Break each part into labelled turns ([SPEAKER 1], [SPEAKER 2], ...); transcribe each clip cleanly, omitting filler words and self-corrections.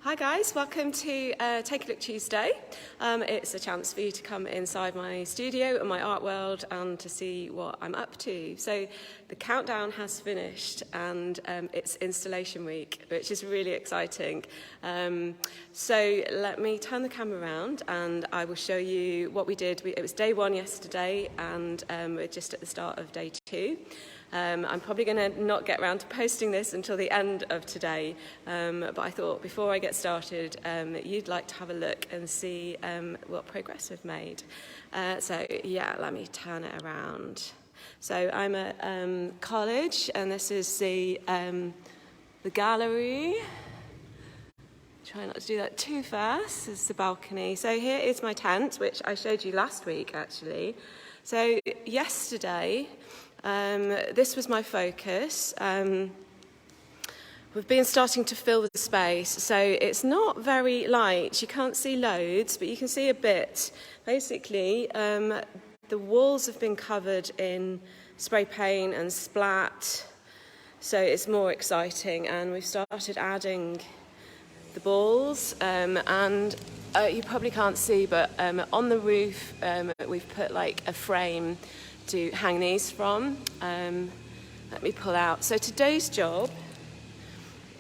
[SPEAKER 1] Hi guys, welcome to Take a Look Tuesday. It's a chance for you to come inside my studio and my art world and to see what I'm up to. So the countdown has finished and it's installation week, which is really exciting. So let me turn the camera around and I will show you what we did. It was day one yesterday and we're just at the start of day two. I'm probably going to not get around to posting this until the end of today, but I thought before I get started, you'd like to have a look and see what progress we've made. So yeah, let me turn it around. So I'm at college, and this is the gallery. Try not to do that too fast. This is the balcony. So here is my tent, which I showed you last week, actually. So yesterday, this was my focus. We've been starting to fill the space, so it's not very light. You can't see loads, but you can see a bit. Basically, the walls have been covered in spray paint and splat, so it's more exciting. And we've started adding the balls, and you probably can't see, but on the roof, we've put like a frame to hang these from. Let me pull out. So today's job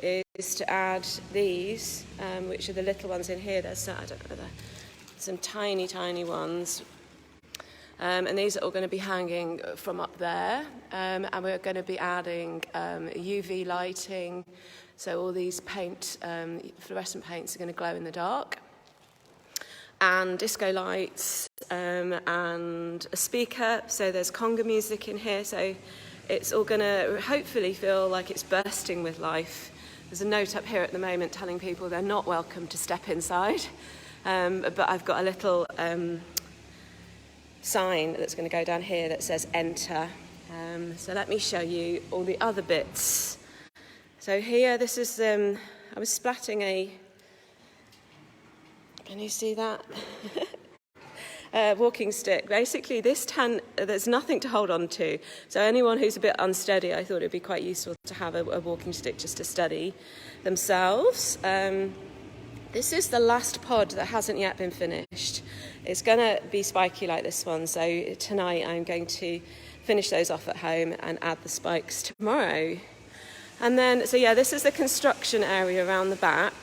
[SPEAKER 1] is to add these, which are the little ones in here. There's some tiny, tiny ones. And these are all going to be hanging from up there. And we're going to be adding UV lighting. So all these fluorescent paints are going to glow in the dark. And disco lights and a speaker, so there's conga music in here, so it's all going to hopefully feel like it's bursting with life. There's a note up here at the moment telling people they're not welcome to step inside, but I've got a little sign that's going to go down here that says enter. So let me show you all the other bits. So here, this is, I was splatting a, can you see that? Walking stick. Basically, this tent, there's nothing to hold on to. So anyone who's a bit unsteady, I thought it'd be quite useful to have a walking stick just to steady themselves. This is the last pod that hasn't yet been finished. It's going to be spiky like this one, so tonight I'm going to finish those off at home and add the spikes tomorrow. And then, so yeah, this is the construction area around the back.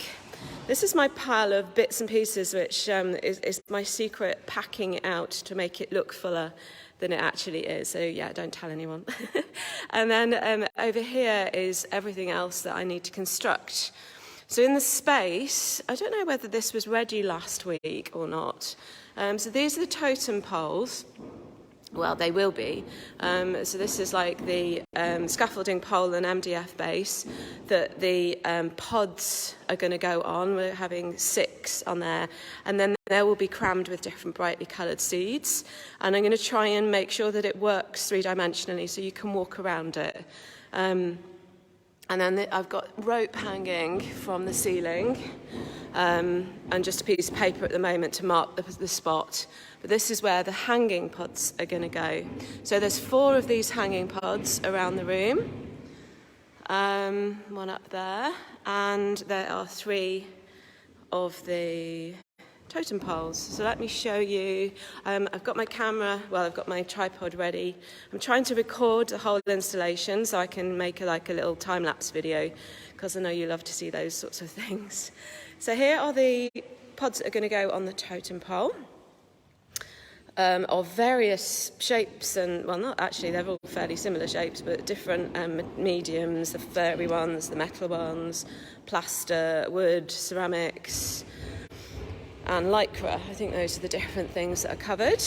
[SPEAKER 1] This is my pile of bits and pieces, which is my secret packing it out to make it look fuller than it actually is. So yeah, don't tell anyone. And then over here is everything else that I need to construct. So in the space, I don't know whether this was ready last week or not. So these are the totem poles. Well, they will be. So this is like the scaffolding pole and MDF base that the pods are going to go on. We're having 6 on there. And then they will be crammed with different brightly coloured seeds. And I'm going to try and make sure that it works three-dimensionally so you can walk around it. And then I've got rope hanging from the ceiling and just a piece of paper at the moment to mark the spot. But this is where the hanging pods are going to go. So there's 4 of these hanging pods around the room, one up there, and there are 3 of the totem poles. So let me show you. I've got my camera, I've got my tripod ready. I'm trying to record the whole installation so I can make a little time-lapse video, because I know you love to see those sorts of things. So here are the pods that are going to go on the totem pole. Of various shapes and, well, not actually, they're all fairly similar shapes, but different mediums, the furry ones, the metal ones, plaster, wood, ceramics, and lycra. I think those are the different things that are covered.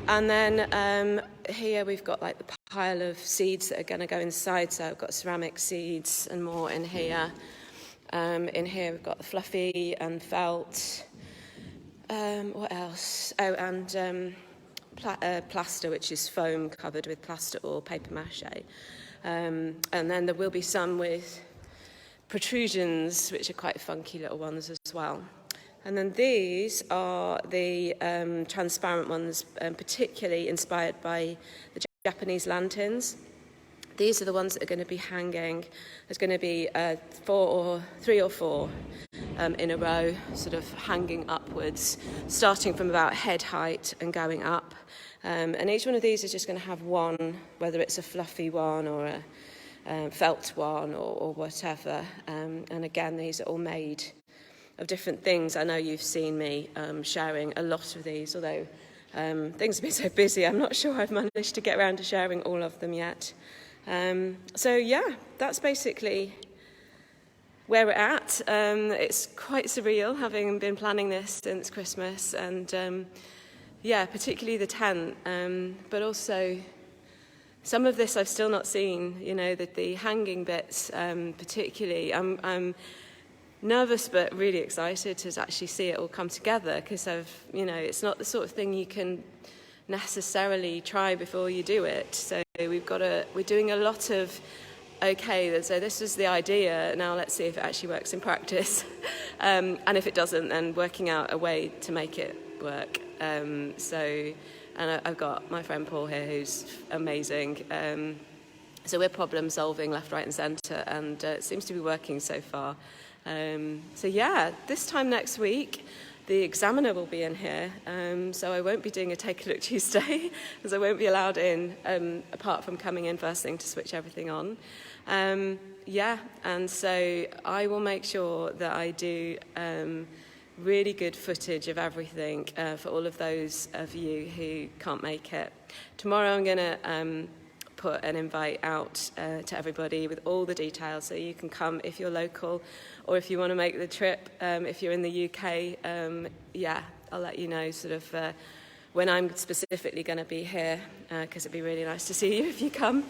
[SPEAKER 1] And then here we've got like the pile of seeds that are going to go inside. So I've got ceramic seeds and more in here. In here we've got the fluffy and felt. What else? Oh, and plaster, which is foam covered with plaster or paper mache. And then there will be some with protrusions, which are quite funky little ones as well. And then these are the transparent ones, particularly inspired by the Japanese lanterns. These are the ones that are going to be hanging. There's going to be 3 or 4 in a row, sort of hanging upwards, starting from about head height and going up. And each one of these is just going to have one, whether it's a fluffy one or a felt one or whatever. And again, these are all made of different things. I know you've seen me sharing a lot of these, although things have been so busy, I'm not sure I've managed to get around to sharing all of them yet. So yeah, that's basically where we're at. It's quite surreal, having been planning this since Christmas, and yeah, particularly the tent, but also some of this I've still not seen, you know, the hanging bits particularly. I'm nervous but really excited to actually see it all come together, because it's not the sort of thing you can necessarily try before you do it. So we're doing a lot of, okay, so this is the idea, now let's see if it actually works in practice. And if it doesn't, then working out a way to make it work. And I've got my friend Paul here, who's amazing. So we're problem solving left, right and centre, and it seems to be working so far. So yeah, this time next week, the examiner will be in here, so I won't be doing a Take a Look Tuesday, because I won't be allowed in, apart from coming in first thing to switch everything on. Yeah, and so I will make sure that I do really good footage of everything for all of those of you who can't make it. Tomorrow I'm going to put an invite out to everybody with all the details, so you can come if you're local, or if you want to make the trip, if you're in the UK, yeah, I'll let you know sort of when I'm specifically going to be here, because it'd be really nice to see you if you come.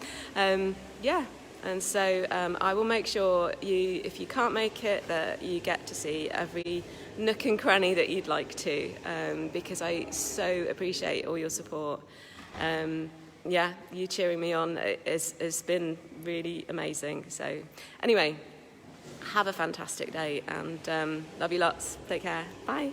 [SPEAKER 1] Yeah, and so I will make sure if you can't make it, that you get to see every nook and cranny that you'd like to, because I so appreciate all your support. Yeah, you cheering me on has been really amazing. So anyway, have a fantastic day, and love you lots. Take care. Bye.